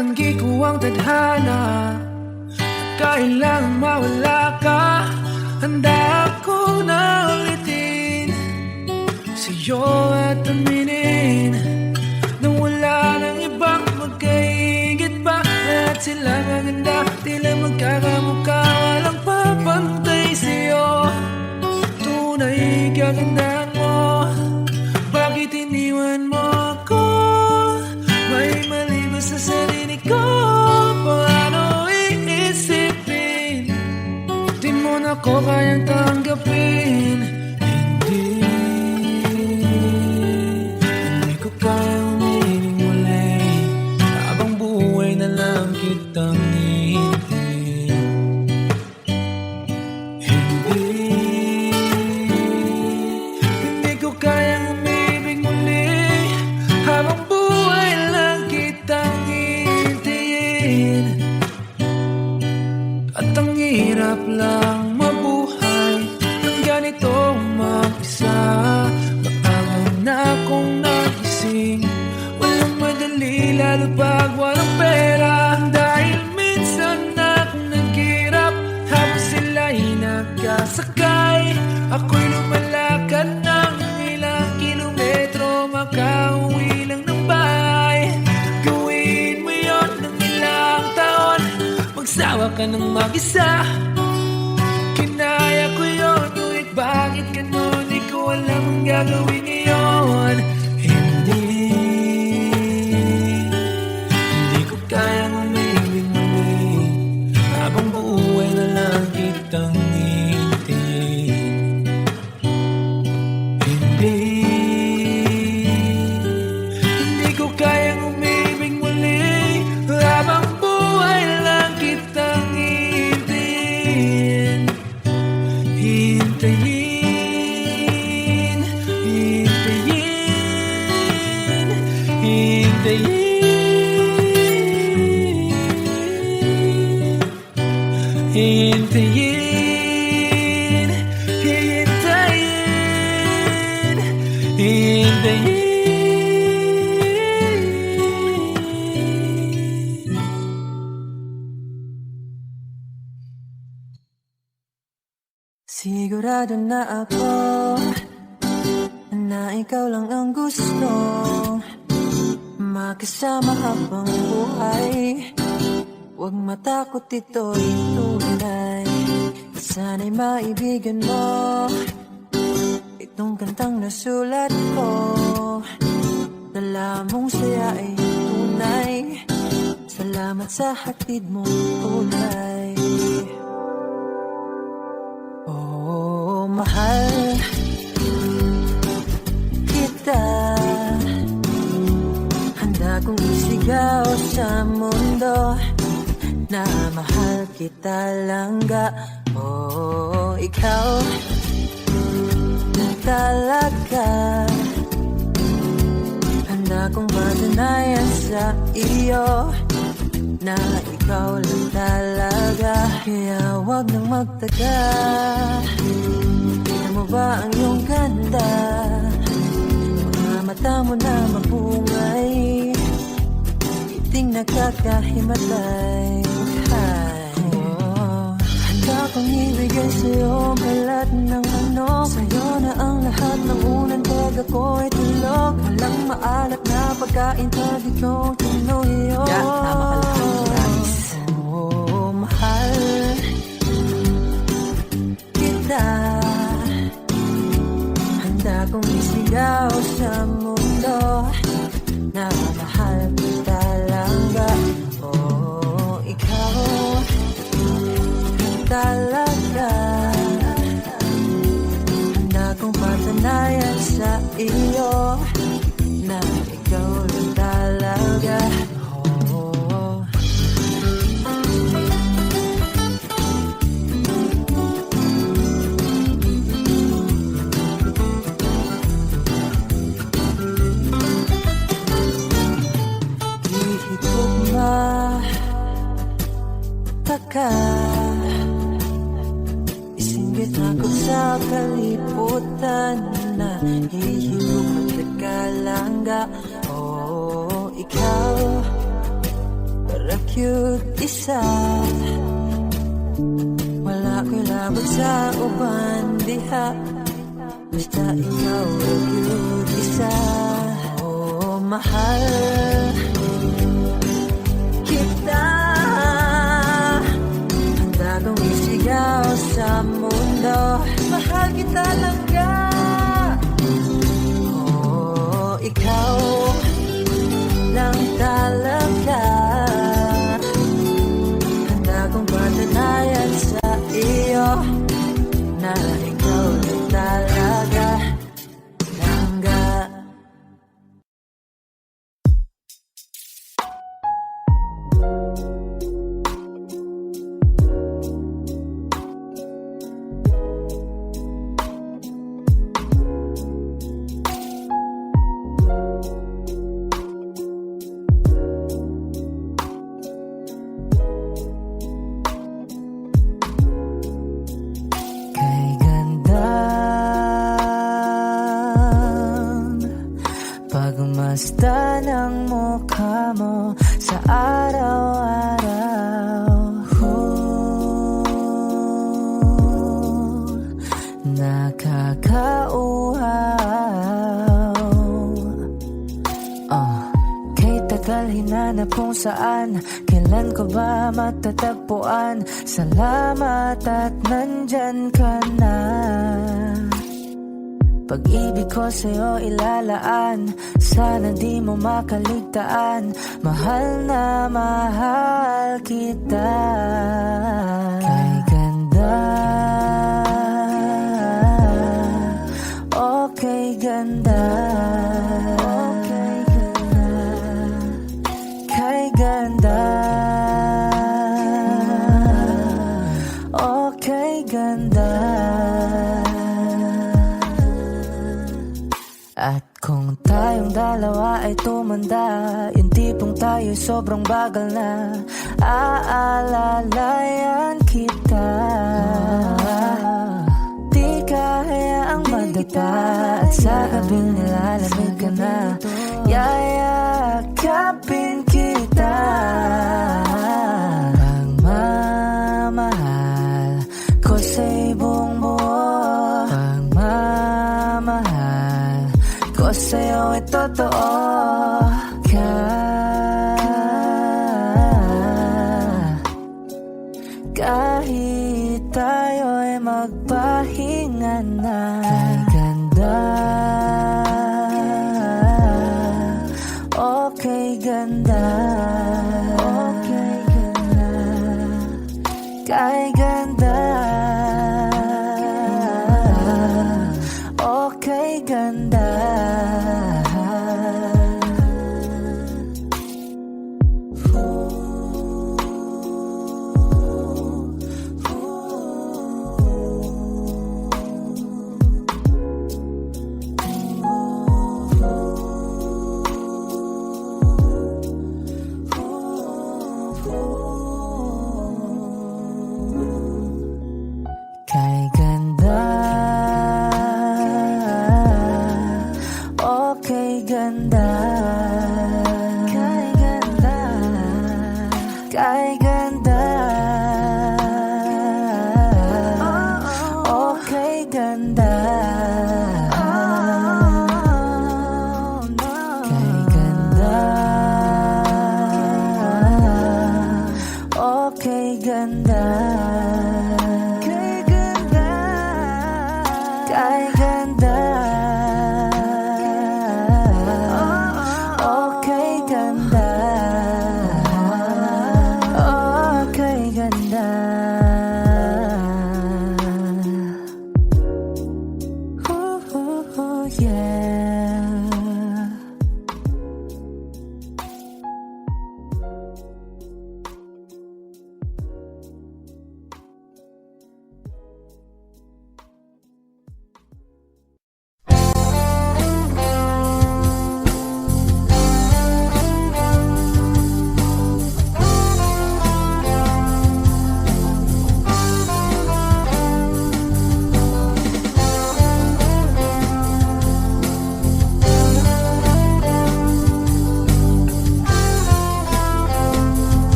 Tinatanggi ko ang tadhana at kailangan mawala ka. Handa ako na ulitin sa'yo at aminin na wala nang ibang magkaigit pa. Lahat sila maganda, tila magkakamukha, walang papantay sa'yo. Tunay kagandahan mo, bakit iniwan mo ako? May mali ba sa sarili ko? Paano iisipin? Di mo na ko kayang tanggapin. Hindi ko kayang umiling muli, habang buhay na lang kitang hihintayin. Hindi ko kayang umibig muli, habang buhay lang kitang hihintayin. At ang hirap lang mabuhay ng ganito mag-isa. Maangang na akong nagising, walang madali lalo pag walang pera. Dahil minsan akong naghirap habang sila'y nagkasakay. Ako'y lumalakad ng ilang kilometro, makauwi lang ng bahay. Gawin mo yun ng ilang taon, magsawa ka ng mag-isa. Kinaya ko yun, ngunit bakit ganun? Di ko alam ang gagawin ngayon. Hindi ko kayang umibig muli, habang buhay na lang kitang hihintayin. Hindi ko kayang umibig muli, habang buhay lang kitang hihintayin. Hintayin, hintayin, hintayin, hintayin, hintayin, hintayin. Sigurado na ako na ikaw lang ang gusto makasama habang buhay. Huwag matakot, ito'y tunay. Sana'y maibigan mo itong kantang nasulat ko. Dala mong saya ay tunay. Salamat sa hatid mong kulay. Oh, mahal kita, handa kong isigaw sa mundo na mahal kita langga. Oh, ikaw na talaga, handa kong patunayan sa iyo na ikaw lang talaga. Kaya wag nang magtaga, tingnan mo ba ang iyong ganda? Mga mata mo na mapungay, iting nakakahimatay. Handa kong ibigay sa'yo balat ng manok. Sa'yo na ang lahat ng unang pag ako'y tulog. Walang maalat na pagkain pag ikaw tinuyo. Tama ka lang, guys. Oh, mahal kita, handa kong isigaw sa mundo na mahal kita langga. Oh, ikaw talaga, handa kong patunayan sa iyo na ikaw lang talaga. Oh. Di ko mataka, isinggit ako sa kalibutan na hihigop at nagkalangga. Oh, ikaw cute isa. Wala ko'y labot sa uban diha, basta ikaw ang cute isa. Oh, mahal kita, handa kong isigaw sa mundo. Mahal kita langga. Oh, ikaw lang talaga, handa kong patunayan sa iyo na ikaw lang talaga, langga. Kay gandang pagmasdan ang mukha mo sa araw-araw. Nakakauhaw. Kay tagal hinanap kung saan, kailan ko ba matatagpuan. Salamat at nandyan ka na. Pag-ibig ko sa'yo ilalaan, sana di mo makaligtaan. Mahal na mahal kita. Kay ganda, okay ganda, okay ganda, kay ganda, okay ganda. At kung tayong dalawa ay tumanda, yung tipong tayo sobrang bagal na, aalalayan kita. Di kaya ang madapa, at sa gabing nilalamig ka na, yayakapin kita. Pagmamahal ko sa'y buong buo, pagmamahal ko sa'yo ay totoo. Kahit tayo'y magpahinga na. Kay ganda, okay ganda, okay ganda, kay ganda, okay ganda.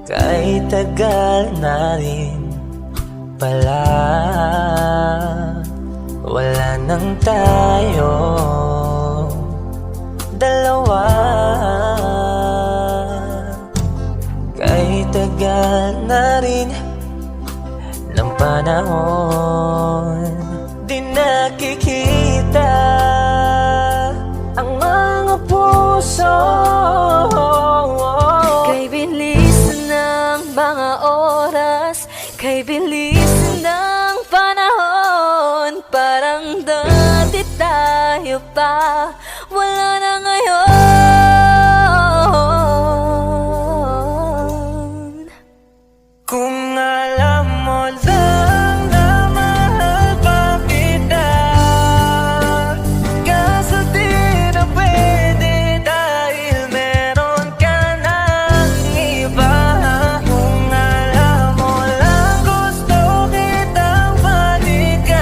Kay tagal na rin pala, wala nang tayo dalawa. Kay tagal na rin ng panahon, di nakikita ang mga puso. Kay bilis ng mga oras, kay bilis ng panahon, parang dati tayo pa, wala na ngayon. Kung alam mo lang na mahal pa kita, kaso di na pwede dahil meron ka ng iba. Kung alam mo lang gusto kitang balikan,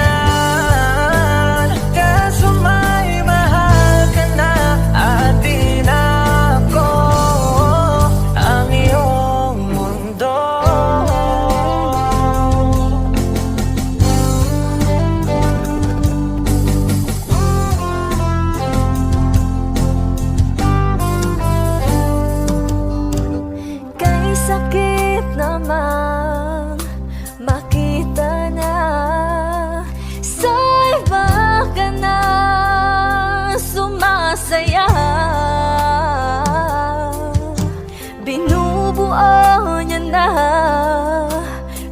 kaso may mahal ka na at di na ako ang iyong mundo. Kay sakit namang makita na sa iba ka na sumasaya. Binubuo niya na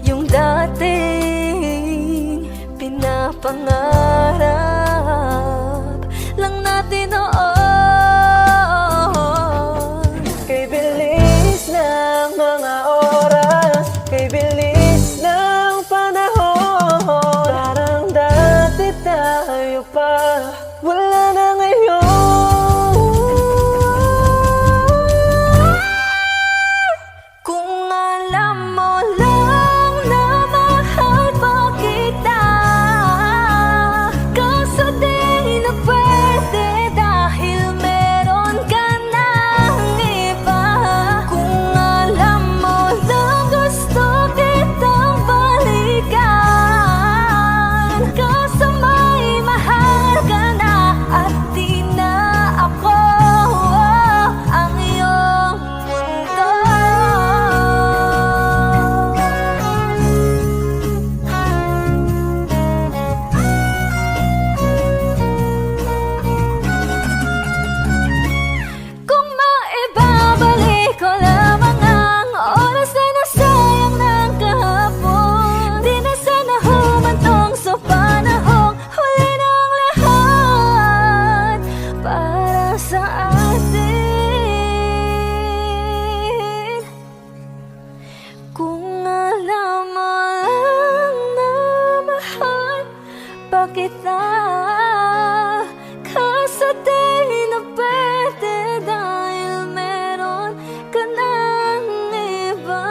yung dating pinapangarap lang natin noon. Kay bilis ng mga oras, kay bilis ng panahon, parang dati tayo pa, wala na ngayon. Kung alam mo lang na mahal pa kita, kaso di na pwede dahil meron ka ng iba. Kung alam mo lang gusto kitang balikan, kaso may mahal ka na at di na ako ang iyong mundo. Kung maibabalik ko lamang ang oras na nasayang ng kahapon, di na sana humantong sa panahong huli ng lahat para sa atin. Kung alam mo lang na mahal pa kita, kaso di na pwede dahil meron ka ng iba.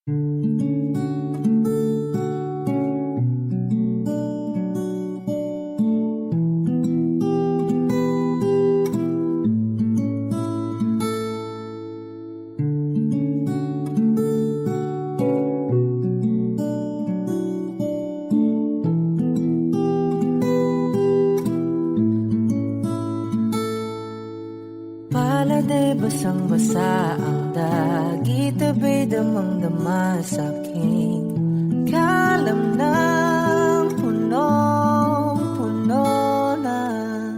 Paladay basang-basa ang dagit, abay damang-dama sa aking kalam ng punong-puno na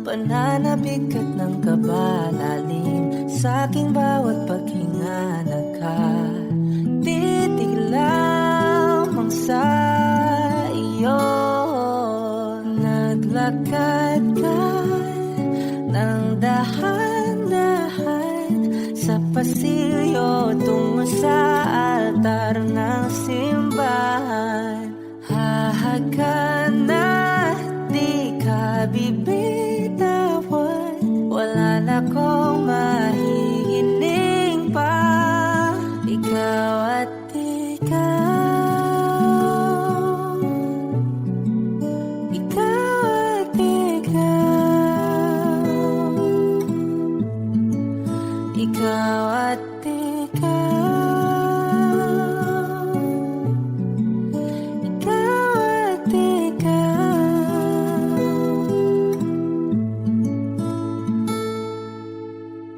pananabik at ng kabalalim sa aking bawat paghinga. Nakatitig lamang sa iyo, naglakad ka ng dahan-dahan sa pasilyo tungo sa altar ng simbahan. Hahagan at di ka bibitawan, wala na kong mahihiling pa. Ikaw at ikaw, ikaw at ikaw, ikaw at ikaw, ikaw at ikaw.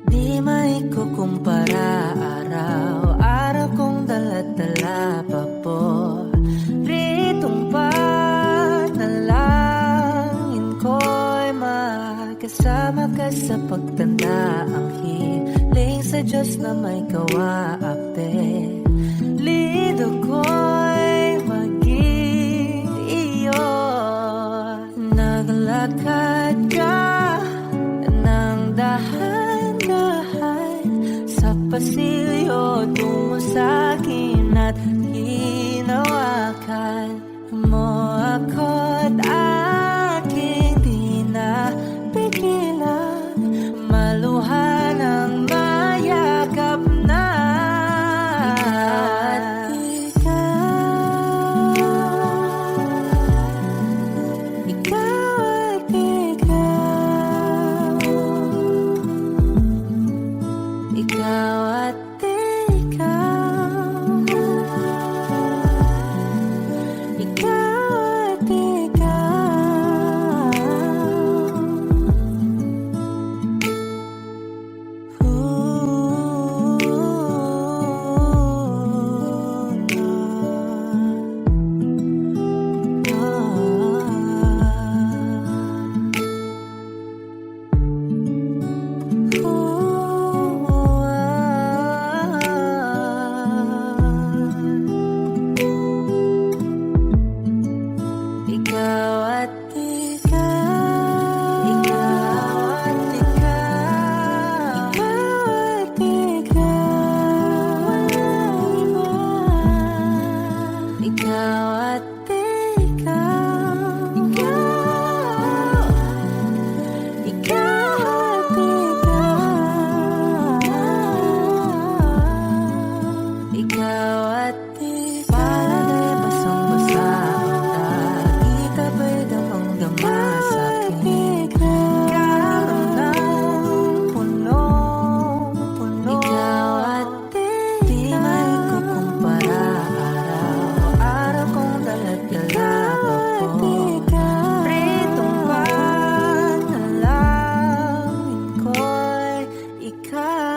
Di maikukumpara, araw-araw kong dala-dala pa po ritong panalangin ko'y makasama ka sa pagtanda. Ang hiling sa Diyos na may kawaape, lido ko'y maging iyo. Naglakad ka ng dahan-dahan sa pasilyo tungo sa akin at hinawakan mo ako't aking di napigilan, maluhan ang mayakap na. Ikaw at ikaw, ikaw at ikaw, ikaw at ikaw. Ikaw at ikaw, ikaw at ikaw, ikaw at ikaw, walang iba. Ikaw at ikaw, ikaw, ikaw at ikaw, ikaw at ikaw. Paladay basang-basa ang dagit, abay damang-dama sa aking kalam ng punong-puno. Ikaw at di maikukumpara, araw-araw kong dala-dala pa po ritong panalangin ko'y ikaw.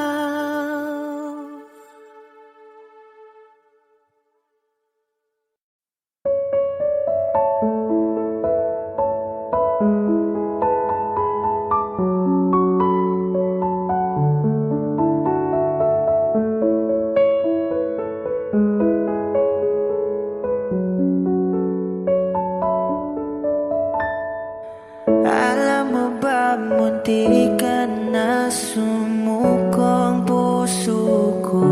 Alam mo ba, munti ka na sumuko ang puso ko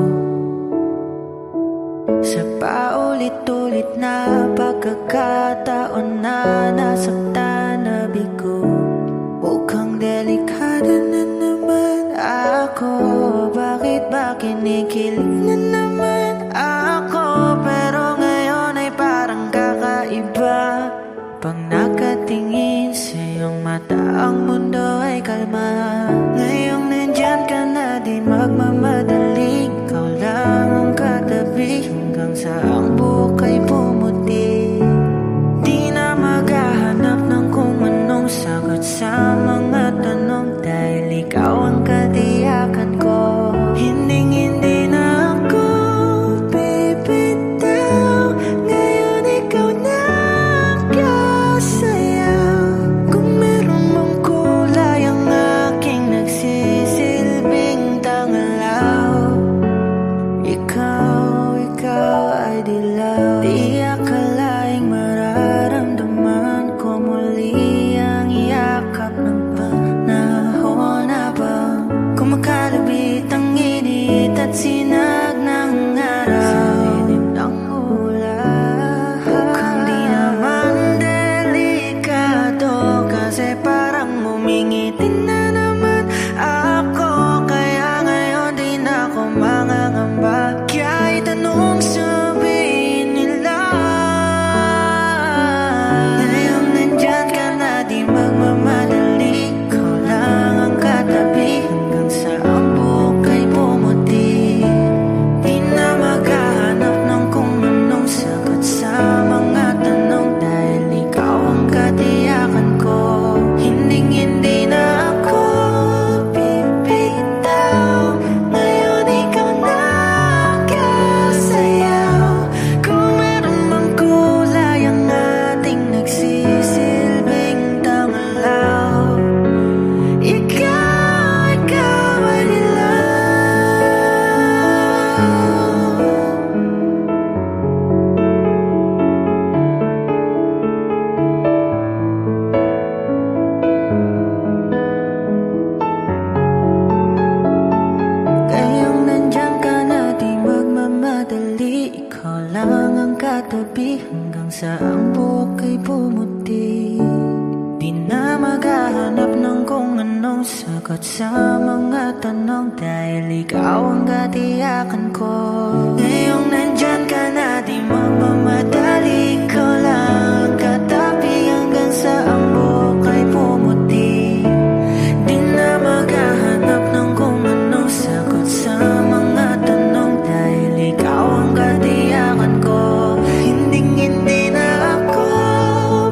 sa paulit-ulit na pagkakataon na nasaktan na bigo. Mukhang delikado na naman ako, bakit ba kinikilig na naman ako? kalma. Ngayong nandyan ka na, di magmamadali. Ikaw lang ang katabi hanggang sa ang bukay pumuti. Di na maghahanap ng kung anong sagot sa mga tanong, dahil ikaw ang katiyakan ko. Hindi na ako bibitaw. Ngayon ikaw na ang kasayaw. Kung meron mang kulay ang aking nagsisilbing tangalaw, ikaw ay dilaw. Di akalaing mararamdaman ko muli ang yakap ng panahon habang kumakalabit ang init at sinag ng araw sa lilim ng ulap. Mukhang di naman delikado, kasi parang umingiti na naman ako. Kaya ngayon di na ako mangangamba, kahit anong sabihin nila. Ngayong nandyan ka na, di magmamadali. Ikaw lang ang katabi hanggang sa ang bukay pumuti. Di na maghahanap ng kung anong sagot sa mga tanong, dahil ikaw ang katiyakan ko. Hindi na ako bibitaw. Ngayon ikaw na ang kasayaw. Kung meron mang kulay ang ating nagsisilbing tangalaw, ikaw ay dilaw. Ngayong nandyan ka na, di magmamadali. Ikaw lang ang katabi hanggang sa ang bukay pumuti. Di na maghahanap ng kung anong sagot sa mga tanong, dahil ikaw ang katiyakan ko. Ngayong nandyan ka na, di magmamadali. Ikaw lang ang katabi hanggang sa ang bukay pumuti. Di na maghahanap ng kung anong sagot sa mga tanong, dahil ikaw ang katiyakan ko. Hindi na ako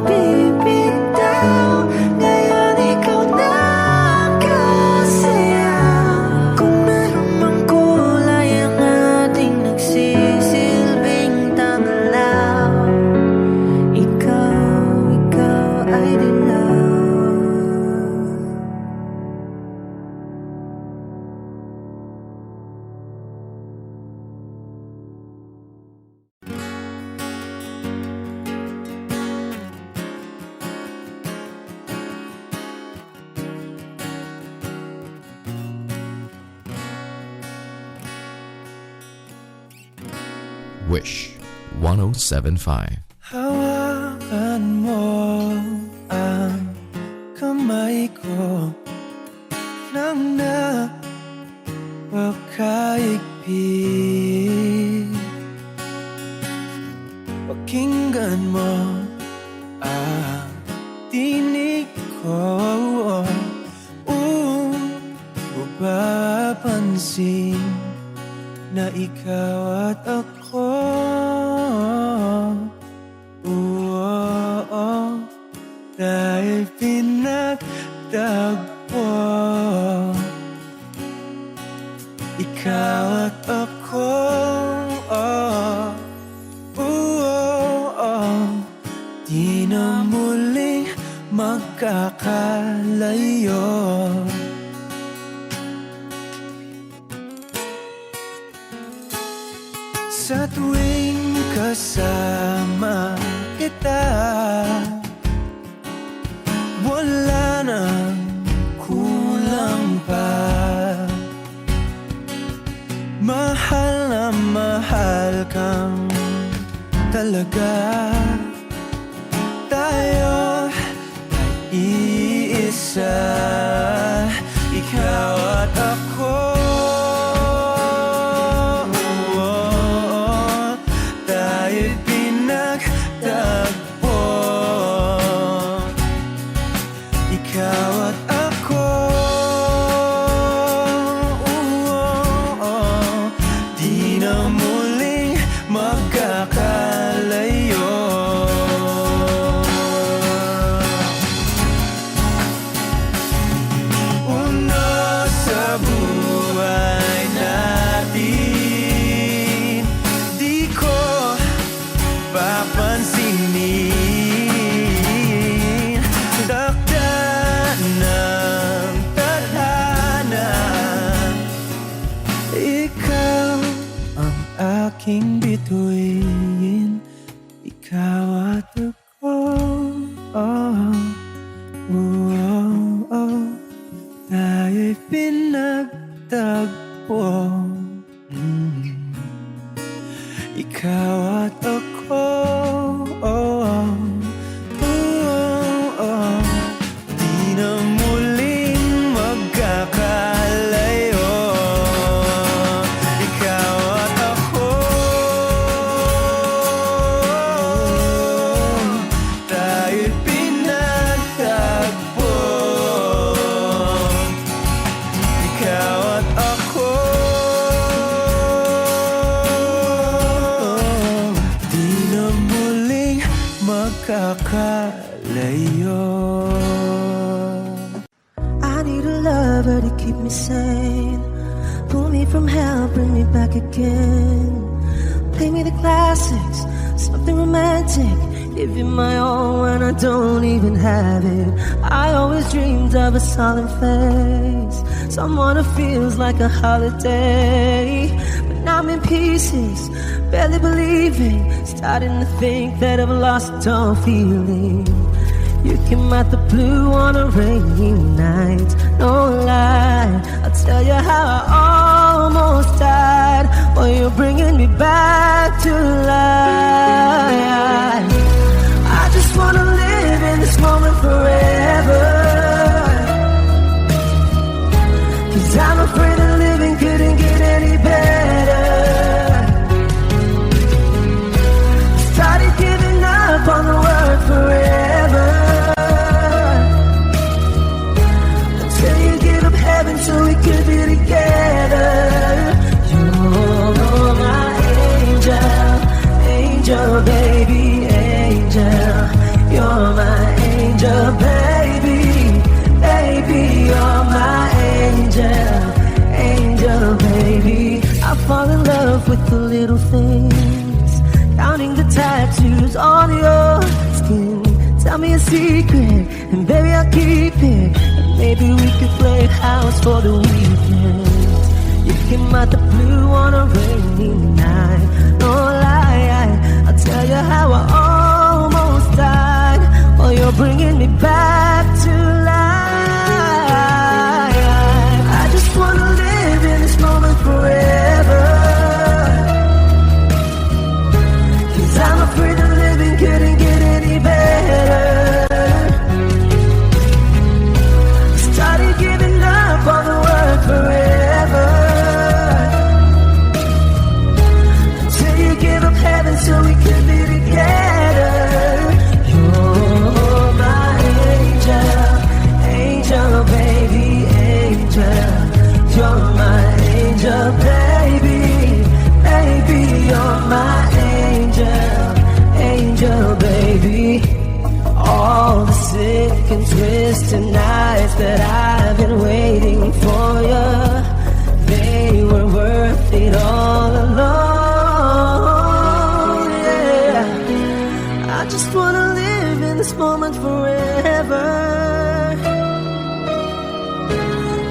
bibitaw. Ngayon ikaw na ang kasayaw. Kung meron mang kulay ang ating nagsisilbing tangalaw, ikaw ay dilaw. Wish 1075. Hawakan mo ang kamay ko nang napakaigpit. Pakinggan mo ang tinig ko, mapapansin na ikaw at ako, dahil pinagtagpo. Ikaw at ako, di na muling magkakalayo. Sa tuwing kasama kita, wala nang kulang pa. Mahal na mahal kang talaga. Tayo ay iisa, ikaw at ako. Tayo'y pinagtagpo, ikaw at ako. Tayo'y pinagtagpo, ikaw at ako. Di na muling magkakalayo, ikaw at ako. Tayo'y pinagtagpo, ikaw at ako. Di na muling magkakalayo. I need a lover to keep me sane, pull me from hell, bring me back again. Play me the classics, something romantic, give you my all when I don't even have it. I always dreamed of a solemn face, someone who feels like a holiday. But now I'm in pieces, barely believing, starting to think that I've lost all feeling. You came out the blue on a rainy night, no lie, I'll tell you how I almost died, while you're bringing me back to life. I just wanna live in this moment forever, 'cause I'm afraid that living couldn't get any better. Started giving up on the word forever, so we could be together. You're my angel, angel baby, angel. You're my angel baby, baby. You're my angel, angel baby. I fall in love with the little things, counting the tattoos on your skin. Tell me a secret, and baby I'll keep it. Maybe we could play house for the weekend. You came out the blue on a rainy night, no lie, I'll tell you how I almost died, while you're bringing me back to life. I just wanna live in this moment forever, 'cause I'm afraid that living couldn't get any better. On the word forever, until you give up heaven so we can be together. You're my angel, angel baby, angel. You're my angel baby, baby. You're my angel, angel baby. All the sick and twisted nights that I've been waiting for you, they were worth it all alone, yeah. I just wanna live in this moment forever,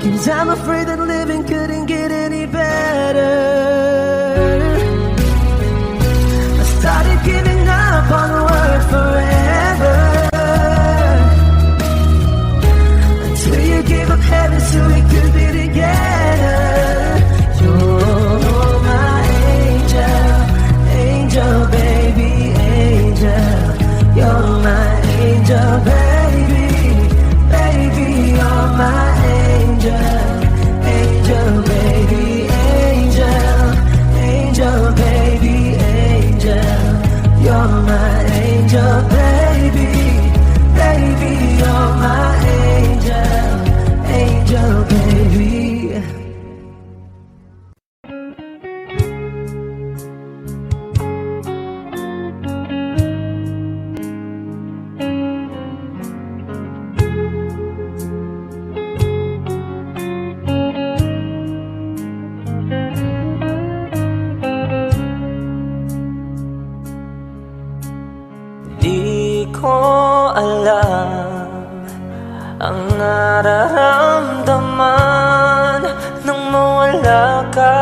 'cause I'm afraid that living couldn't get any better. I started giving up on the word forever, give up heaven so we could be together. You're my angel, angel baby, angel. You're my angel baby, baby. You're my angel, angel baby, angel. Angel baby, angel. You're my angel baby, baby. You're my angel, angel baby. Di ko alam ang nararamdaman nang mawala ka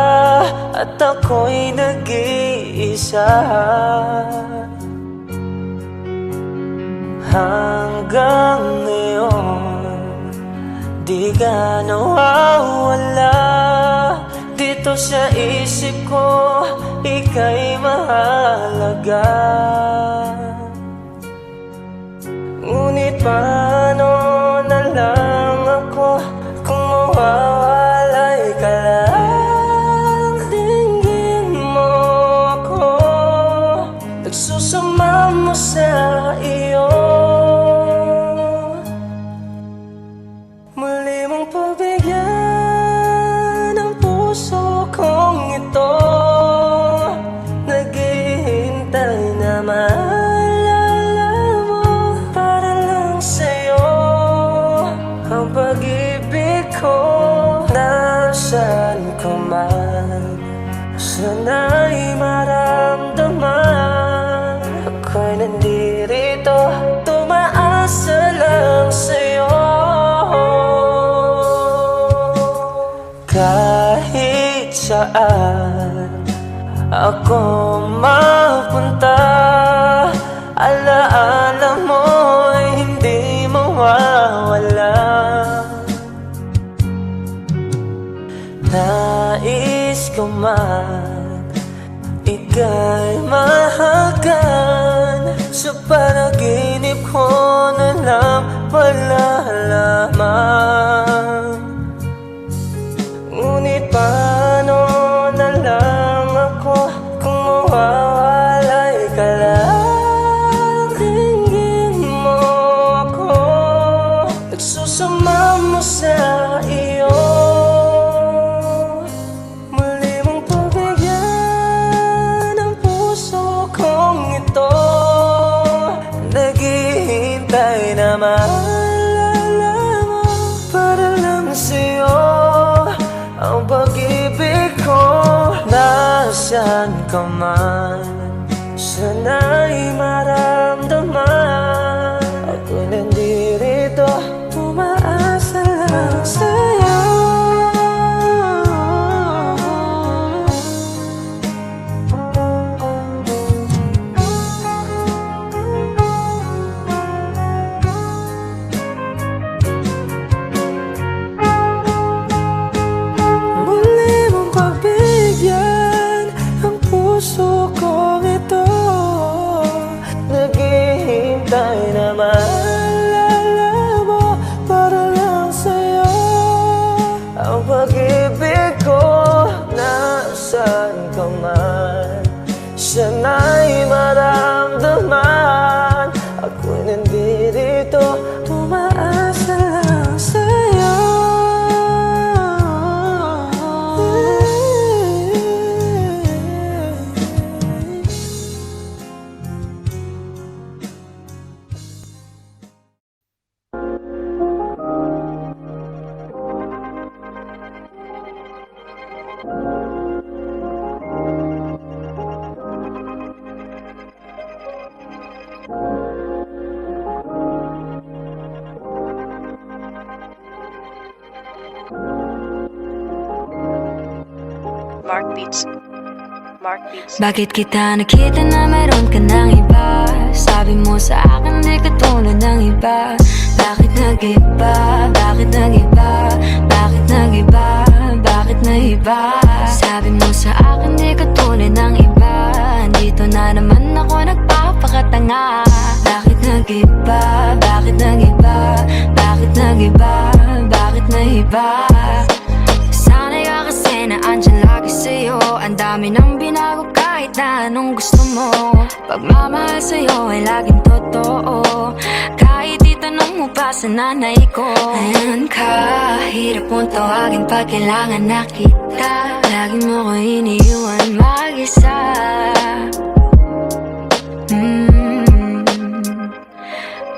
at ako'y nag-iisa. Hanggang ngayon di ka nawawala dito sa isip ko, ika'y mahalaga. Ngunit paano na lang ako kung mawawalay ka lang? Tingin mo ako, nagsusama mo sa iyo. Muli mong pagbigyan ang puso kong ito, naghihintay na maalala mo. Para lang sa'yo ang pag-ibig ko. Nasaan ka man, sana'y maramdaman. Ako'y nandirito, tumaasa lang sa'yo. Kahit saan ako mapunta, alaala mo'y hindi mawawala. Nais ko man ika'y mahagan, sa panaginip ko na lang malalaman. Ngunit paano na lang ako kung mawawalay ka lang? Tingin mo ako, nagsusama mo sa iyo. Muli mong pagbigyan ang puso kong ito, naghihintay na maalala mo. Para lang sa'yo ang pag-ibig ko. Nasaan ka man, sana'y maramdaman. Ako'y nandirito, umaasa lang sa'yo. Puso kong ito, naghihintay na maalala mo. Para lang sa'yo ang pag-ibig ko. Nasaan ka man, sana'y maramdaman. Ako'y nandirito, tumaasa lang sa'yo. Mark Beats. Bakit kita nakita na meron ka ng iba? Sabi mo sa akin di ka tulad ng iba. Bakit nag-iba? Bakit nag-iba? Bakit nag-iba? Bakit nag-iba? Sabi mo sa akin di ka tulad ng iba. Dito na naman ako nagpapakatanga. Bakit nag-iba? Bakit nag-iba? Bakit nag-iba? Bakit nag-iba? Sana'y ka kasi na andyan lagi sa'yo. Ang dami nang binago kahit na anong gusto mo. Pagmamahal sa'yo ay laging totoo. Kahit itanong mo pa sa nanay ko. Ayan ka, hirap mong tawagin pag kailangan na kita. Lagi mo ko iniiwan mag-isa.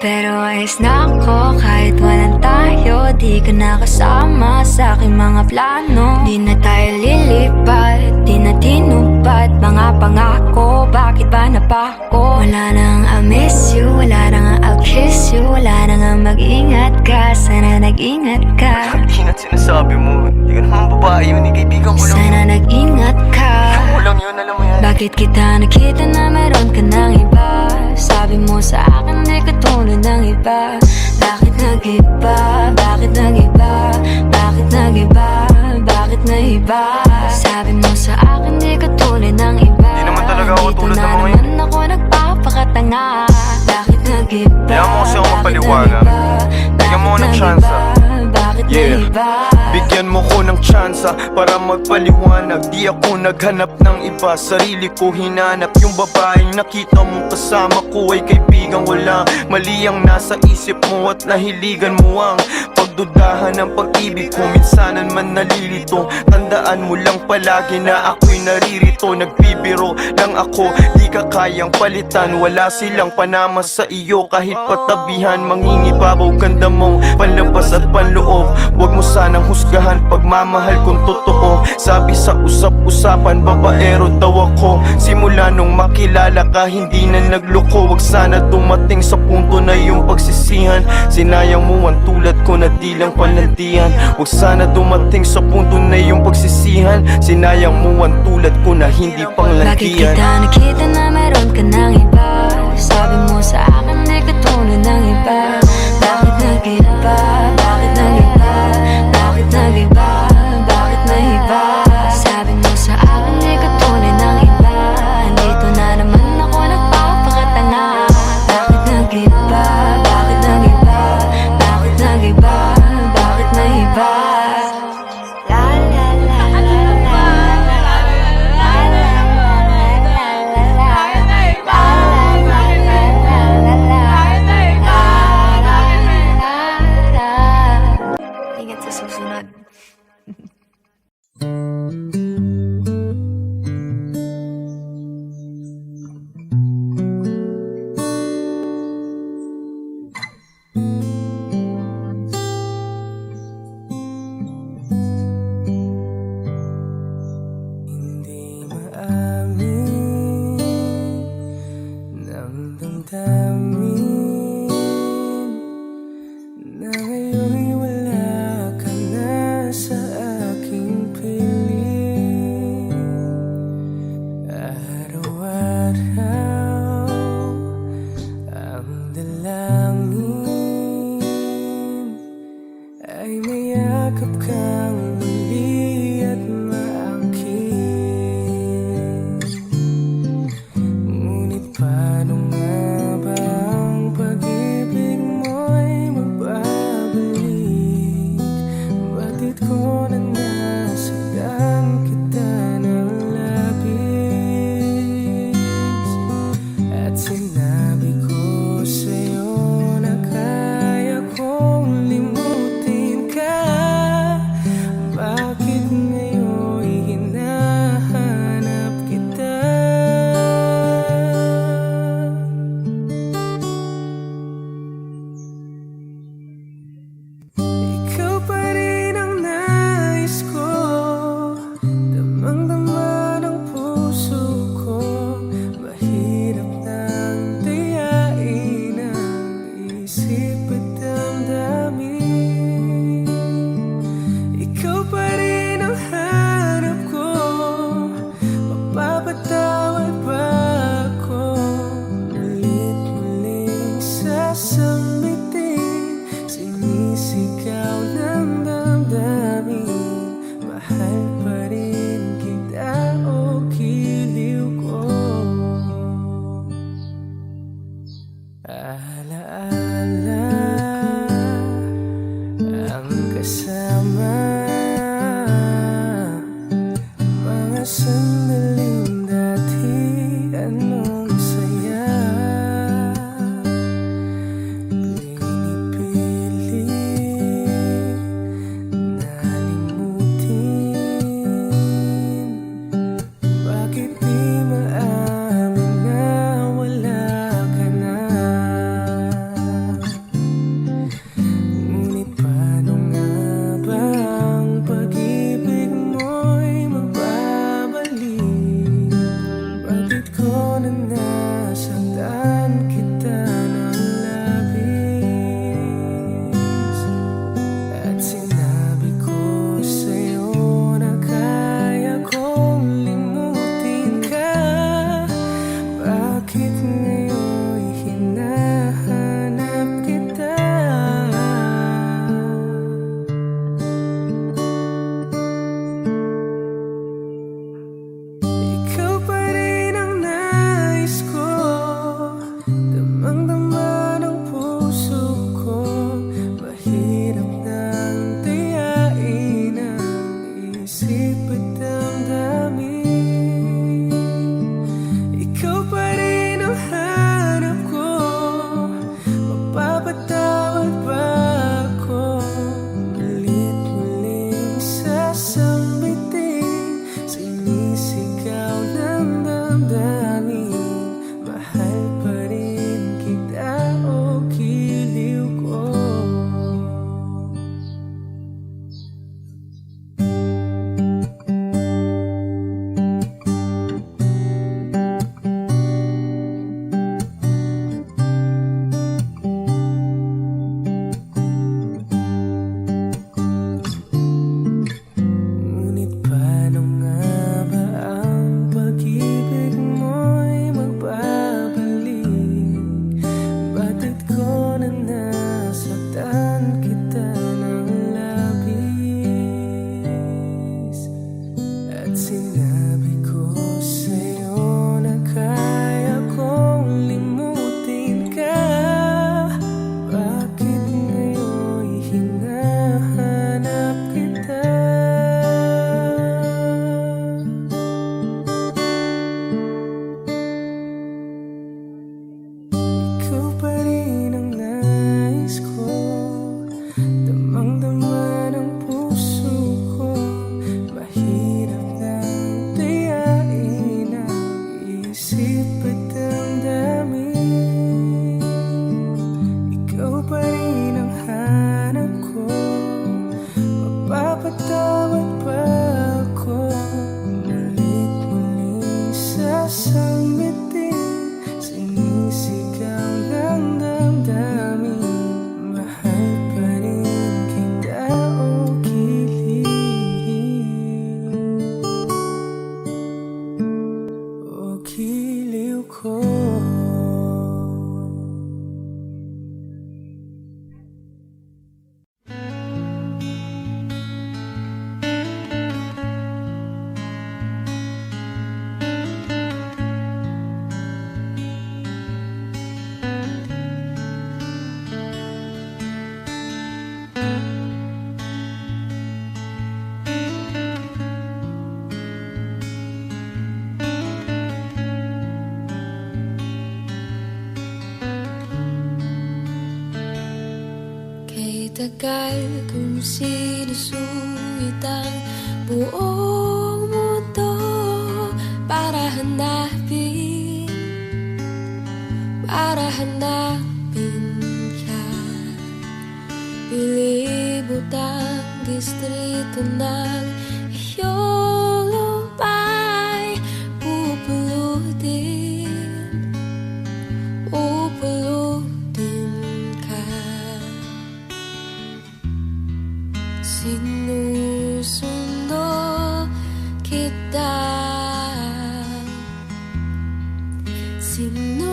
Pero ayos na ako kahit walang tayo. Di ka nakasama sa aking mga plano. Di na tayo lilipat, di na tinupad mga pangako. Bakit ba napako? Wala nang I miss you, wala nang I'll kiss you. Wala nang mag-ingat ka, sana nag-ingat ka. Ingat sinasabi mo, hindi ka naman babae yun, kaibigan ko lang. Sana nag-ingat ka. Ikaw lang yun, alam mo yan. Bakit kita nakita na meron ka ng iba? Sabi mo sa akin di ka tulad ng iba. Bakit nag-iba? Bakit nag-iba? Bakit nag-iba? Bakit nag-iba? Sabi mo sa akin di ka tulad ng iba. Di naman talaga ako tulad ng mga Dito na naman ako nagpapakatanga. Bakit nag-iba? Kaya mo kasi ako mapaliwanag. Bigyan mo ako ng tsansa. Bakit Yeah. nag-iba? Bigyan mo ko ng tsansa para magpaliwanag. Di ako naghanap ng iba, sarili ko hinanap. Yung babaeng nakita mong kasama ko ay kaibigan. Wala mali ang nasa isip mo at nahiligan mo ang pagdudahan ng pag-ibig ko. Minsanan man nalilito, tandaan mo lang palagi na ako'y naririto. Nagbibiro lang ako, di ka kayang palitan. Wala silang panama sa iyo kahit patabihan. Mangingibabaw ganda mong panlabas at panloob. Huwag mo sanang husgahan pagmamahal kung totoo. Sabi sa usap-usapan, babaero daw ako. Simula nung makilala ka, hindi na nagloko. Huwag sana dumating sa punto na yung pagsisihan. Sinayang mo ang tulad ko na di lang panantihan. Huwag sana dumating sa punto na yung pagsisihan. Sinayang mo ang tulad ko na hindi Bakit panglantian. kita nakita na meron ka ng iba? Sabi mo sa akin di ka tulad ng iba. Bakit nag-iba? Bakit nag-iba? Bakit nag-iba? Bakit nag-iba? Sabi mo sa akin di ka tulad ng iba. Dito na naman ako nagpapakatanga. Bakit nag-iba? Bakit nag-iba? Bakit nag-iba? Bakit nag-iba? La la la la la la la la. Ingat sa susunod. Hindi maamin ng damdamin na ngayon'y wala ka na sa aking piling. Araw-araw ang dalangin ay mayakap kang muli at maangkin. Ngunit paano nga ba ang pag-ibig mo'y magbabalik? Batid ko na nasagdan kita ng labis at sinabi ko sa'yo na kaya kong limutin ka. Bakit ngayon'y hinahanap kita? Ikaw pa rin ang nais ko, damang-dama ng puso ko. Mahirap nang dayain ang isip at damdamin. Ikaw pa rin ang hanap ko, mapapatawad ba ako? Ulit-muling sasambitin, sinisigaw ng damdamin. Mahal pa rin kita o giliw ko. Alaala ang kasama, mga sandaling dati anong saya. Pinipilit nalimutin. Bakit di maamin na wala ka na? Ngunit paano nga ba tagal kong sinusulit ang buong mundo para hanapin ka. Pilibot ang distrito ng iyong lumpay, pupulutin ka. Sinusundo kita, sinusundo.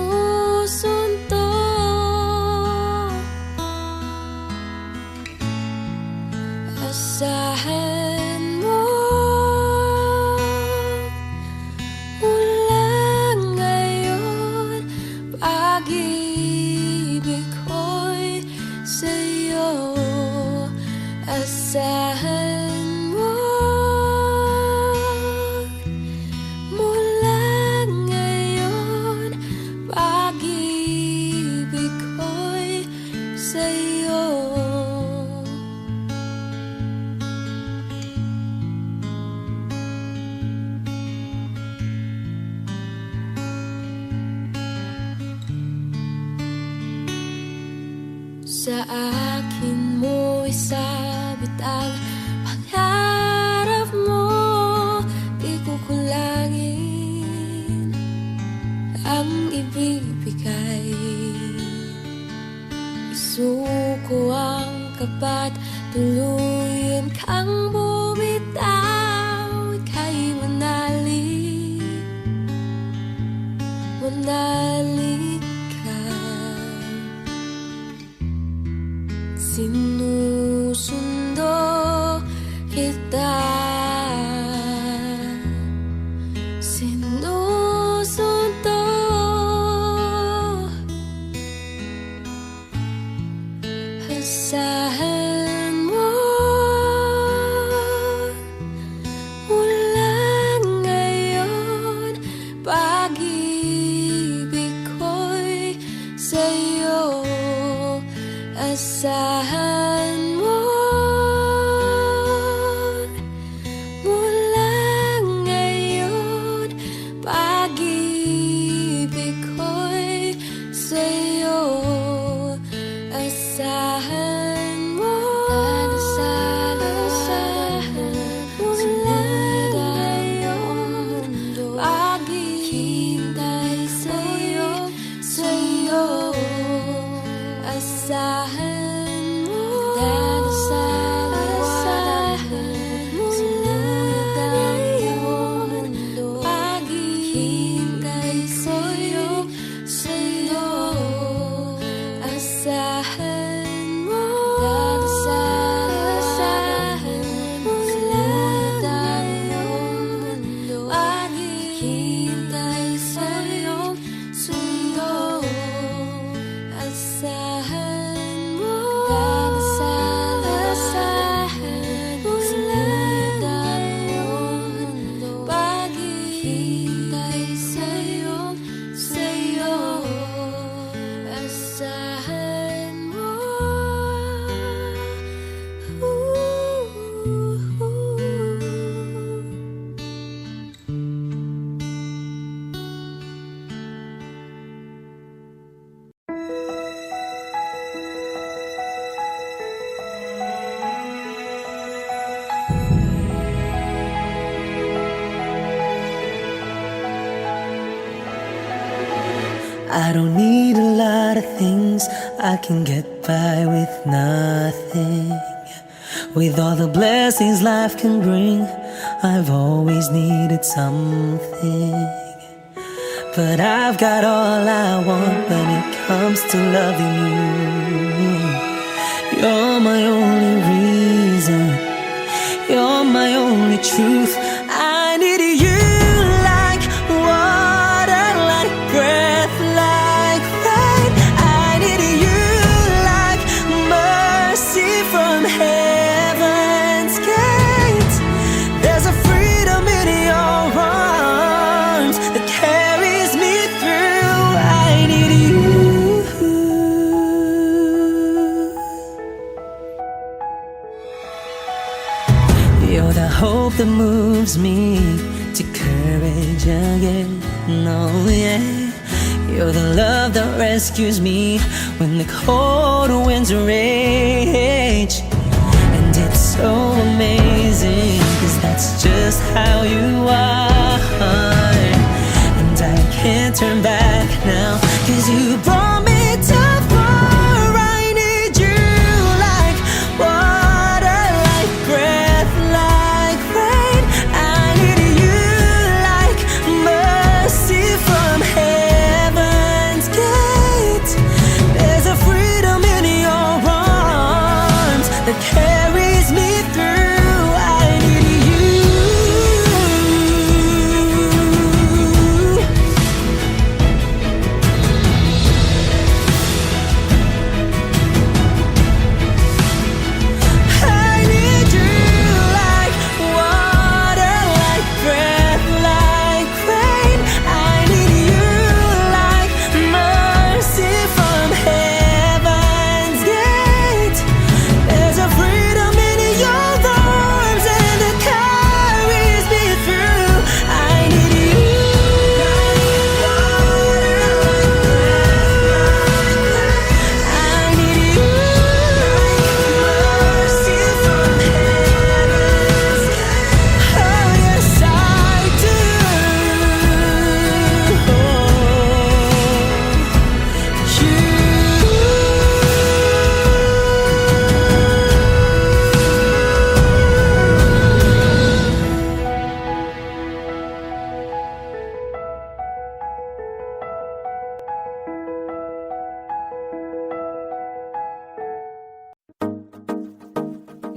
Asahan mo mula ngayon, pag-ibig ko'y sa'yo. Asahan mo mula ngayon, pag-ibig ko'y sa'yo. Sa akin mo isabit ang pangarap mo, di ko kulangin ang ibibigay. Isuko ang kapat, tuluyan kang bumitaw. Ika'y manali ka. Sinusundo kita, sinusundo. Asahan mo mula ngayon, pag-ibig ko'y sa'yo. Asahan mo mula ngayon, pag-ibig ko'y sa'yo. Asahan mo mula ngayon, pag-ibig sa'yo. Asahan mo mula ngayon, paghihintay sa'yo. Asahan mo mula ngayon, paghihintay sa'yo. Asahan mo mula ngayon, paghihintay sa'yo. Asahan mo. I don't need a lot of things, I can get by with nothing. With all the blessings life can bring, I've always needed something. But I've got all I want when it comes to loving you. You're my only reason, you're my only truth. I need you like water, like breath, like rain. I need you like mercy from heaven's gate. There's a freedom in your arms that carries me through. I need you. You're the hope that moves me to courage again. No, yeah. You're the love that rescues me when the cold winds rage. And it's so amazing, 'cause that's just how you are. And I can't turn back now, 'cause you brought me too far. I need you like water, like breath, like rain. I need you like mercy from heaven's gate. There's a freedom in your arms that carries me through. I need you. I need you like water, like breath, like rain. I need you like mercy from heaven's gate. There's a freedom in your arms and it carries me through. I need you. I need you like mercy from heaven's gate. Oh yes I do.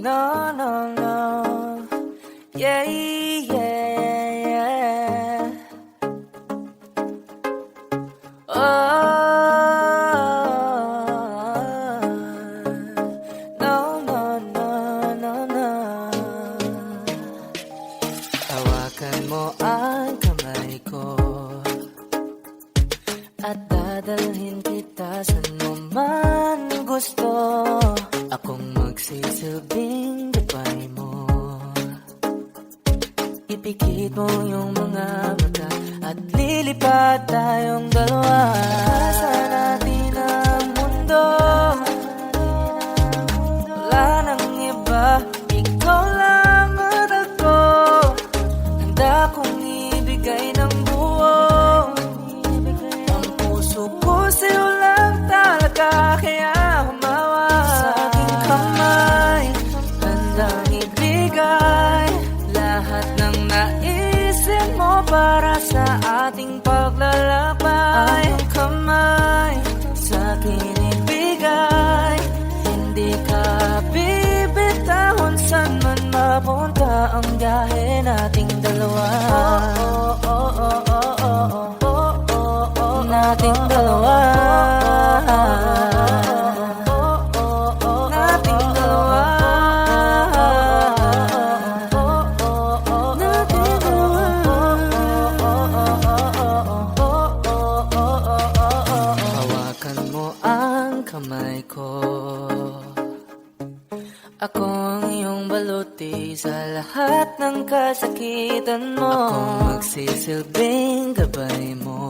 No, no, no. Yeah, yeah, yeah. No, no, no, no, no. Hawakan mo ang kamay ko at dadalhin kita sa man gusto. Akong magsisilbing gabay mo. Ipikit mo yung mga mata at lilipad tayong dalawa sa natin ang mundo. Wala nang iba, ikaw lang at ako. Handa kong ibigay ng buo. Ang puso ko sa'yo lang talaga, kaya humawa sa aking kamay. Handang ibigay lahat ng naisip mo para sa ating paglalakbay. Ang kamay sa akin ibigay, hindi ka bibitahon saan man mapunta ang biyahe nating dalawa. Nating dalawa. Nating dalawa. Nating dalawa. Hawakan mo ang kamay ko. Ako ang iyong baluti sa lahat ng kasakitan mo. Akong magsisilbing gabay mo.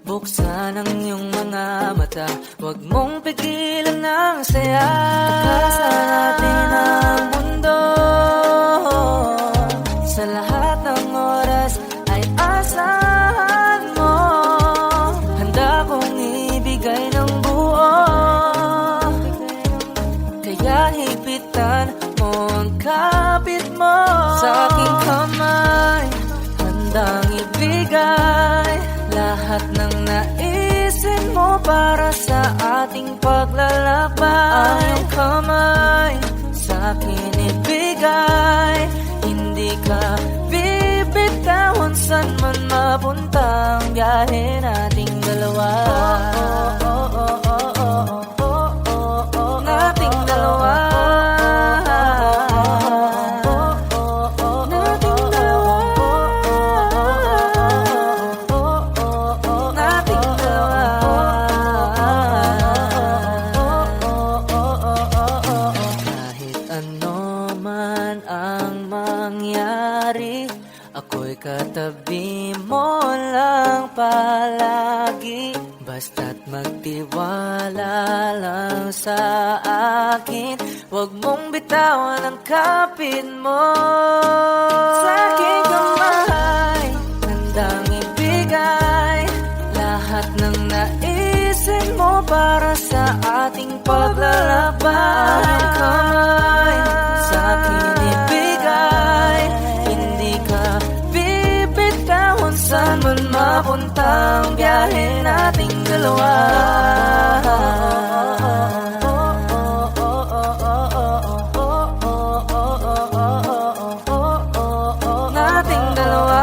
Buksan ang iyong mga mata, huwag mong pigilan ang saya. Takasan natin ang mundo. Sa lahat ng oras ay asahan mo. Handa kong ibigay ng buo. Kaya hipitan mo ang kapit mo sa aking kamay. Handang ibigay lahat ng naisip mo para sa ating paglalakbay. Ang iyong kamay sa akin ibigay, hindi ka bibitahon saan man mapunta ang biyahe nating dalawa. Nating dalawa. man ang mangyari, ako'y katabi mo lang palagi. Basta't magtiwala lang sa akin, huwag mong bitawan ang kapit mo. Sa aking kamay, handang ibigay lahat ng naisin mo para sa ating paglalakbay. Ang kamay sa akin ibigay, hindi ka bibitawan. Saan man mapunta ang biyahe nating dalawa. Nating dalawa.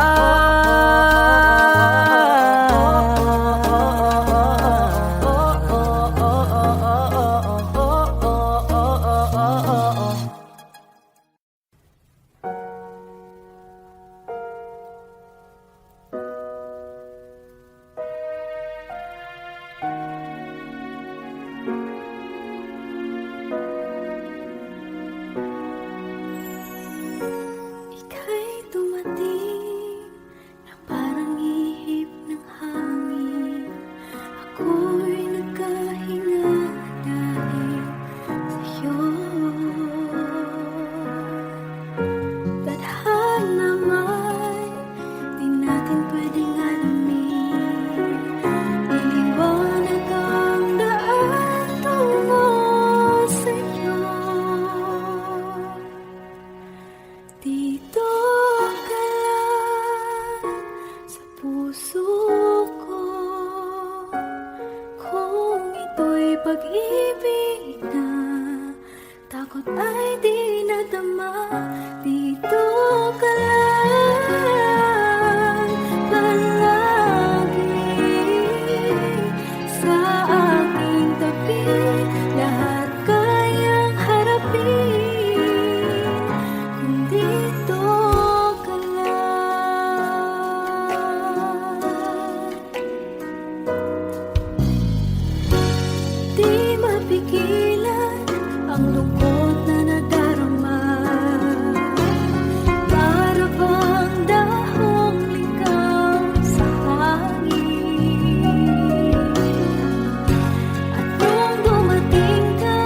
Ika'y dumating na parang ihip ng hangin. Ako'y nagkahinga dahil sa'yo. Tadhana may di natin pwedeng alamin. Iliwanag ang daan tungo sa'yo. Dito ka lang sa puso ko, kung ito'y pag-ibig na takot ay di nadama. Dito ka lang palagi sa aking tabi, lahat kayang harapin kung dito ka lang. Di mapigilan ang lungkot na nadarama, para bang dahong ligaw sa hangin. At nung dumating ka,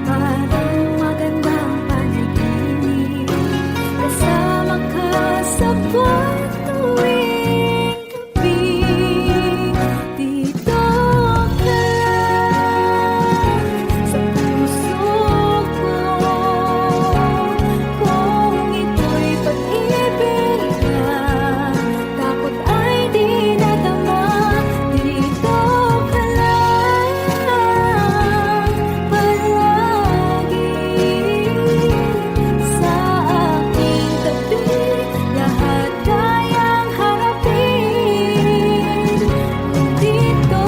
parang magandang panaginip, kasama ka sa buwan tuwing gabi. Dito ka lang sa puso ko, kung ito'y pag-ibig na takot ay di nadama. Dito ka lang palagi sa aking tabi, lahat kayang harapin kung dito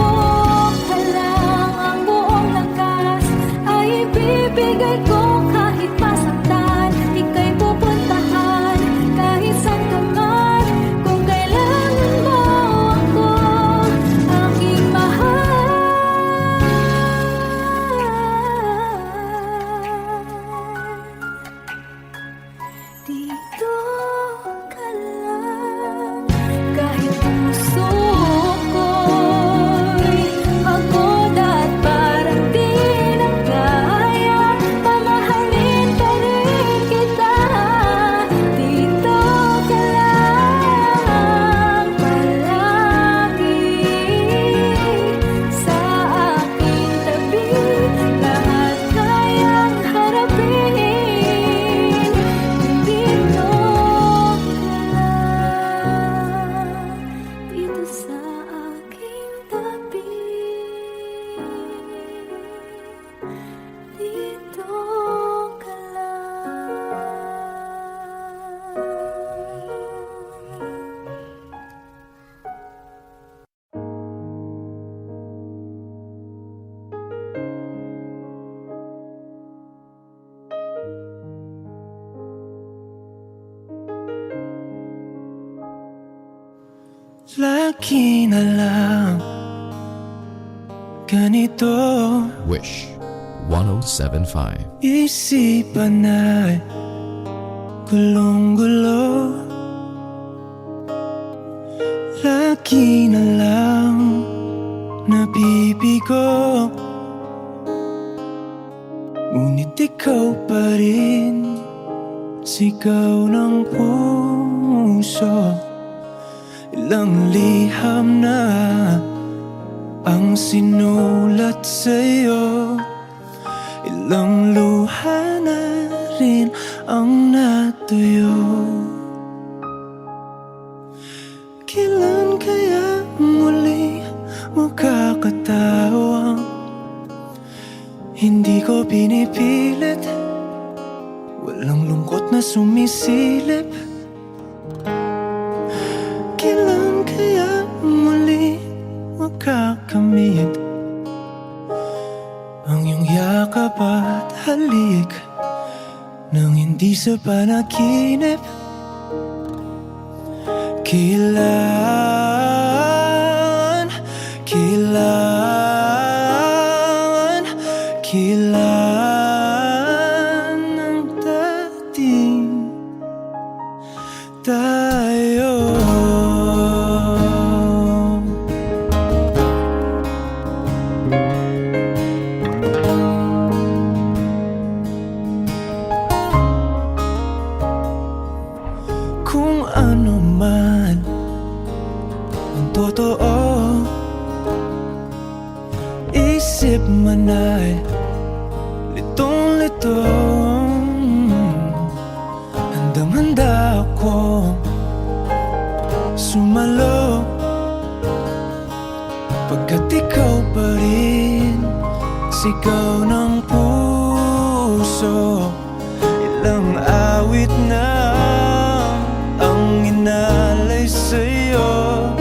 ka lang. Ang buong lakas ay ibibigay ko kahit masaktan. Ika'y pupuntahan kahit saan ka man, kung kailangan mo ako, aking mahal. Dito ka lang, kahit puso ko'y pagod at parang di na kaya, pamahalin pa rin kita. Dito ka lang palagi sa aking tabi, lahat kayang harapin kung dito ka lang. Dito sa aking tabi, dito ka Lagi na lang ganito, Wish 1075. isipan na gulong-gulo. Lagi na lang nabibigo, ngunit ikaw pa rin, sigaw ng puso. Ilang liham na ang sinulat sa'yo, ilang luha na rin ang natuyo. Kailan kaya muli makakatawang hindi ko pinipilit, walang lungkot na sumisilip? Kailan kaya muli makakamit ang iyong yakap at halik nang hindi sa panaginip? Kailan, kailan, kailan ang dating tayo? Kung ano man ang totoo, isip man ay litong-lito. Handang-handa akong sumalo, pagkat ikaw pa rin, sigaw ng puso. Ilang awit na ang inalay sa'yo,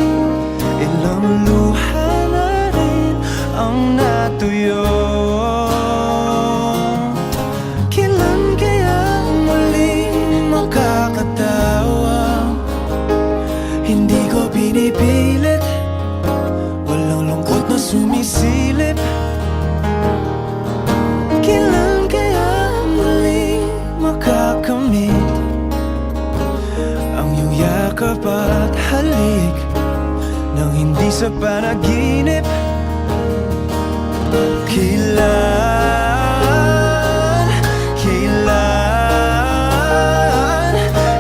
ilang luha na rin ang natuyo. Kailan kaya muling makakatawa? Hindi ko pinipilit, walang lungkot na sumisilip. Kailan kaya muling makakamit ang iyong yakap at halik nang hindi sa panaginip? Kailan, kailan,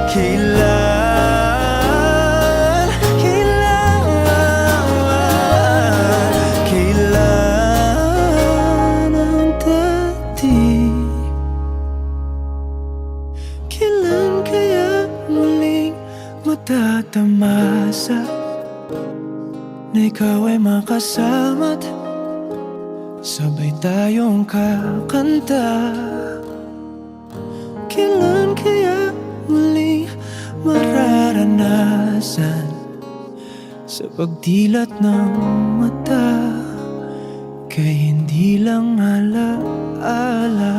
kailan, kailan, kailan ang dating? Kailan kaya muling matatamasa na ikaw ay makasama't sabay tayong kakanta? Kailan kaya muling mararanasan sa pagdilat ng mata kay hindi lang alaala?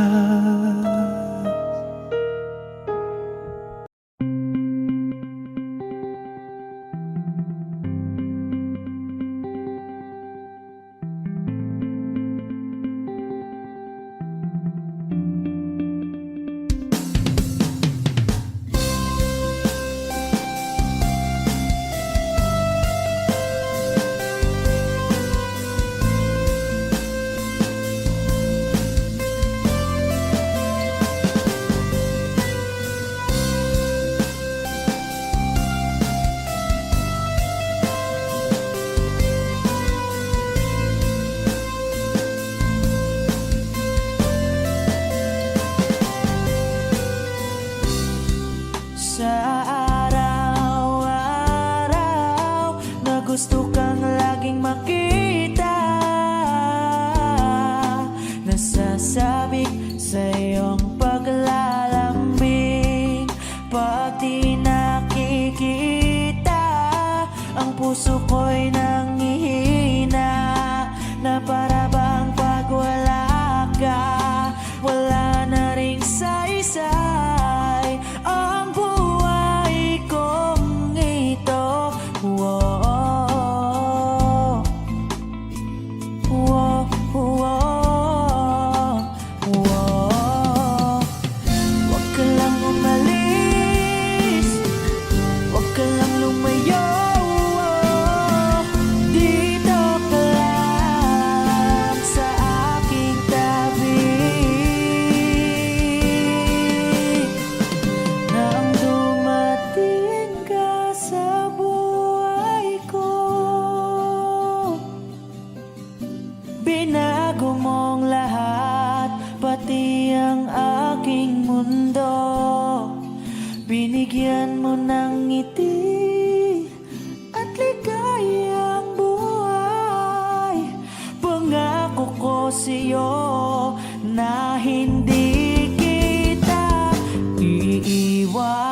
Sa araw-araw na gusto kang laging makita, nasasabik sa iyong paglalambing. Pag di nakikita, ang puso ko'y nanghihina, na para bang pag wala ka, wala na ring saysay ang buhay kong ito. Whoa, whoa, whoa, whoa. Huwag ka lang umalis, binigyan mo ng ngiti at ligayang buhay. Pangako ko sa'yo na hindi kita iiwan.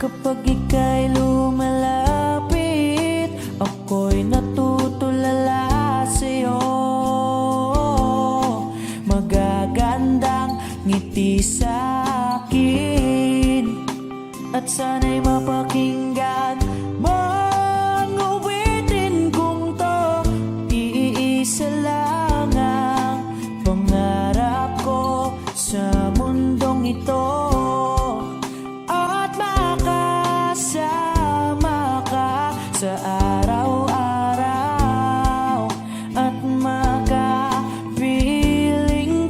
Kapag ika'y lumalapit, ako'y natutulala sa'yo. Magagandang ngiti sa'kin at sana'y mapakinggan mga awitin kong to. Iisa lang ang pangarap ko sa mundong ito, sa araw-araw at makapiling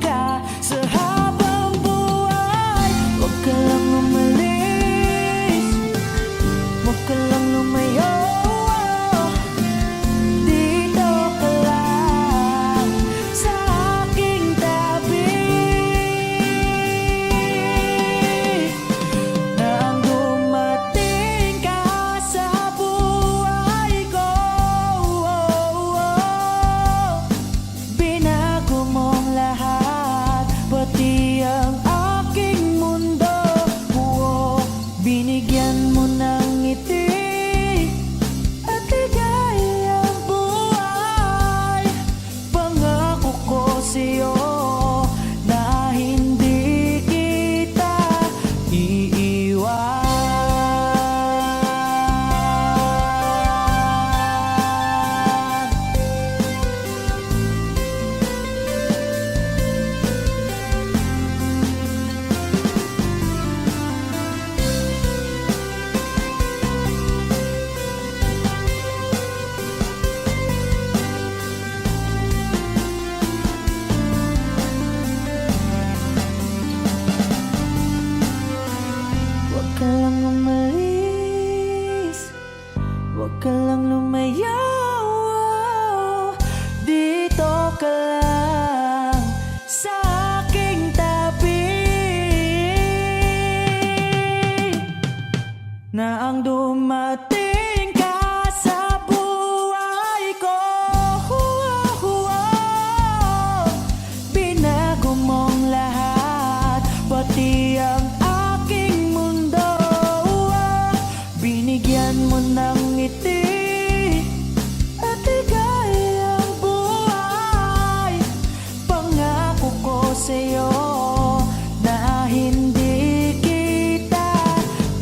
ka sa habang buhay. Huwag ka lang umalis, huwag ka lang lumayo, dito ka lang sa aking tabi. Nang dumating ka sa pati ang aking mundo, binigyan mo ng ngiti at ligayang buhay. Pangako ko sa'yo na hindi kita iiwan. Huwag ka lang umalis, huwag ka lang lumayo, dito ka lang sa aking tabi. Na ang dumating ka sa buhay ko, binago mong lahat, pati ang binigyan mo ng ngiti at ligayang buhay. Pangako ko sa'yo na hindi kita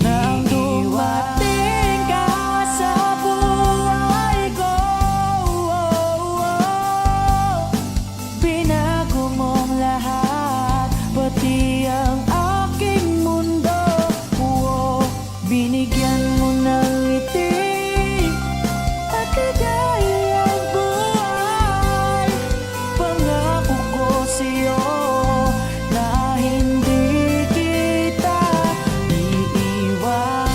nang dumating ka sa buhay ko. Binago mong lahat, pati ang aking mundo. Binigyan mo ng ngiti at ligayang buhay. Pangako ko sa'yo na hindi kita iiwan.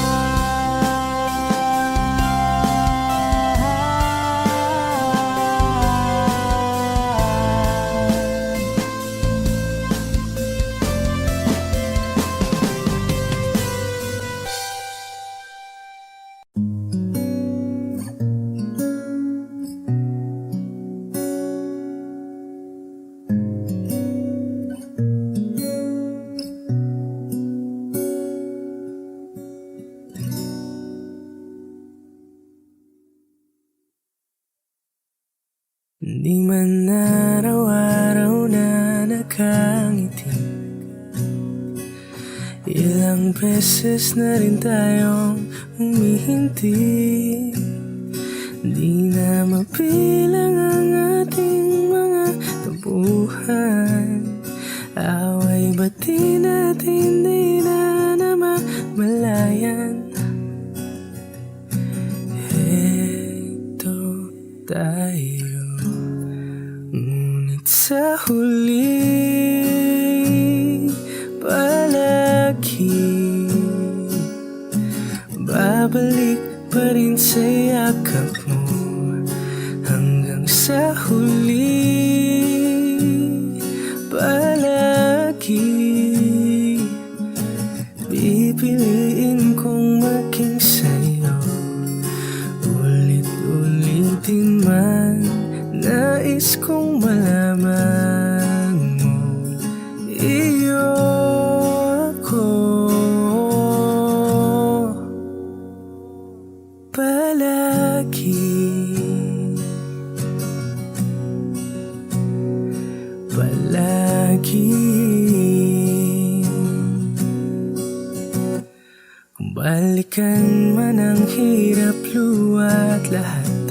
Di man araw-araw na nakangiti, ilang beses na rin tayong humihinti. Di na mapilang ang ating mga tabuhan, away bati natin di na namamalayan. Heto tayo, ngunit sa huli palagi babalik pa rin sa yakap mo hanggang sa huli. Palagi pipiliin kong maging sa'yo, ulit-ulitin man nais kong malaman mo, iyo ako. Palagi, palagi. Kung balikan man ang hirap, luwa't lahat,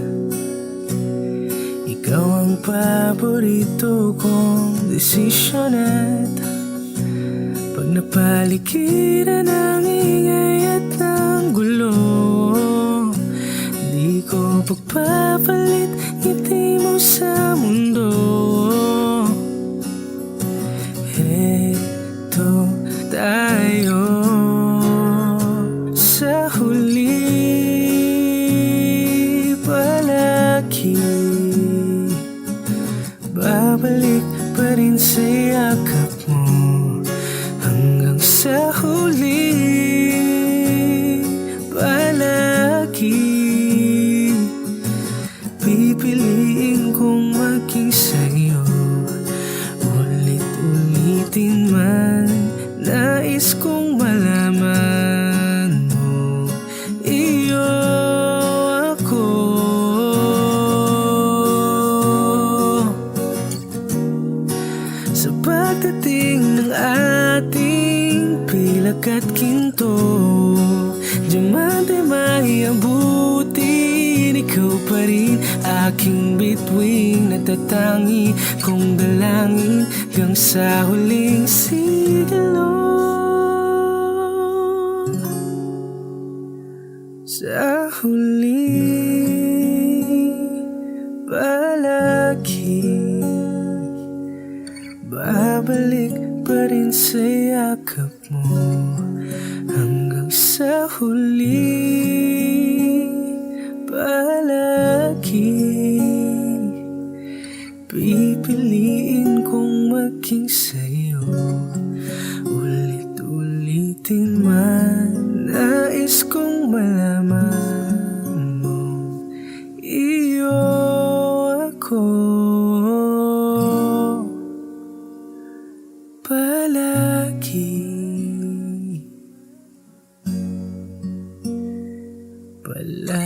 ikaw ang paborito kong desisyon. At pag napaligiran ng ingay at ng gulo, di ko pagpapalit ngiti mo sa mundo. Heto tayo sa huli. Palagi babalik pa rin sa yakap mo hanggang sa huli. Palagi pipiliin kong maging sa'yo, ulit-ulitin man nais kong malaman mo, iyo ako. Sa pagdating ng ating pilak at ginto, diamante may abutin, ikaw pa rin aking bituin, natatangi kong dalangin hanggang sa huling sigilo. Sa huli, palagi babalik pa rin sa yakap mo hanggang sa huli. Palagi pipiliin kong maging sa'yo, ulit-ulitin man nais kong malaman mo, iyo ako. Palagi, palagi.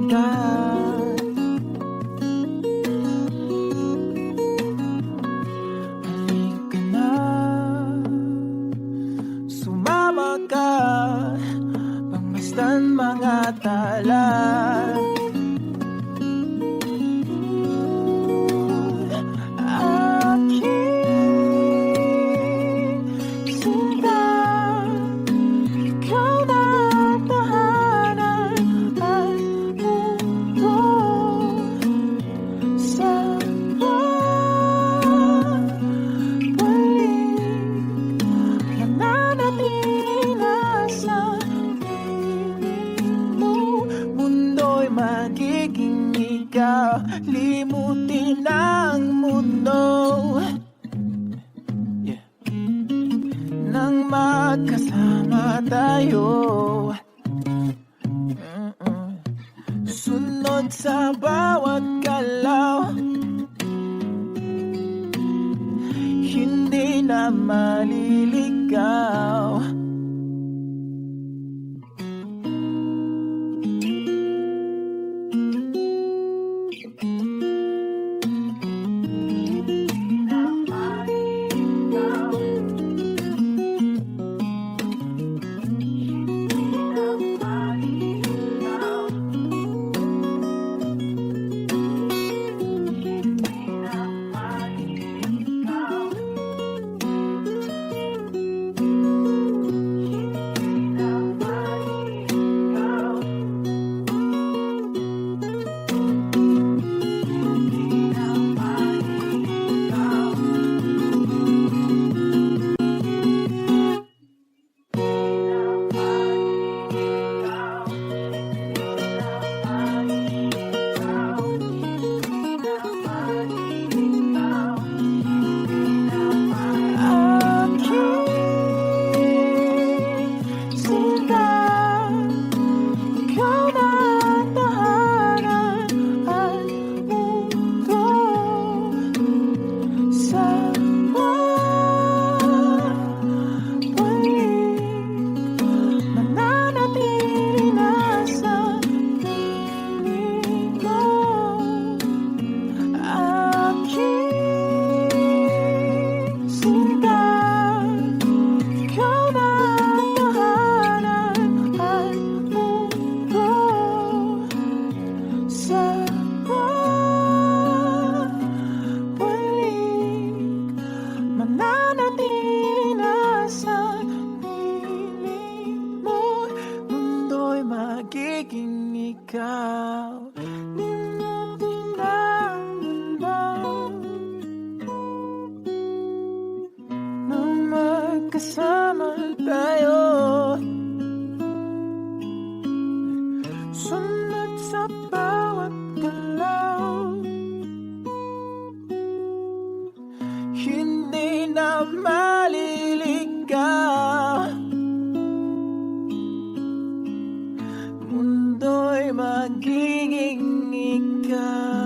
dagat. Halika na, sumama ka, pangmasdan mga tala. Magiging ikaw, limutin ang mundo, yeah. Nang magkasama tayo, sunod sa bawat galaw, hindi na maliligaw. Magiging ikaw, limutin ang mundo, nang magkasama tayo, sunod sa bawat galaw, hindi na maliligaw. Mundo'y magiging ikaw.